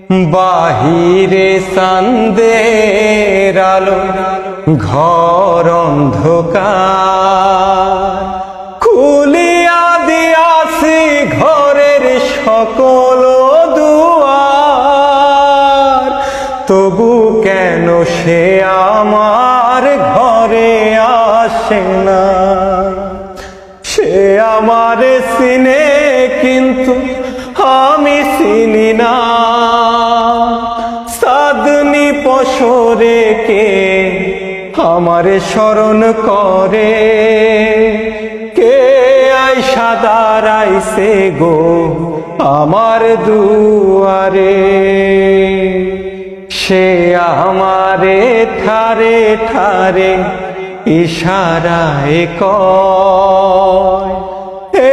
বাহিরে চাঁদের আলো, ঘর অন্ধকার। খুলিয়া দিয়াছি ঘরের সকল দুয়ার, তবু কেন সে আমার ঘরে আসে না? সে আমারে চিনে কিন্তু আমি চিনি না। চাঁদনি পশরে কে আমারে স্মরণ করে, কে আইসা দাঁড়াইছে গো আমার দুয়ারে। সে আমারে ঠারে ঠারে ইশারায় কয়,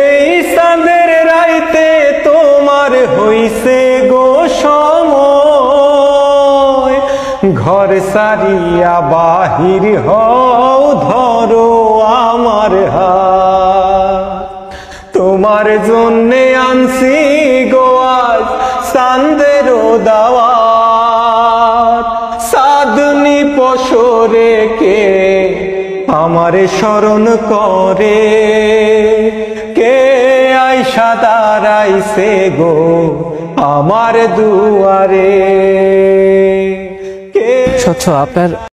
এই চাঁদের রাইতে তোমার হইছে গো সময়। ঘর সারিয়া বাহির হও, ধরো আমার হাত। তোমার জন্যে আনছি গো আজ চাঁদের দাওয়াত। চাঁদনি পশরে কে আমারে স্মরণ করে, কে আইসা দাঁড়াইছে গো আমার দুয়ারে। স্বচ্ছ আপনার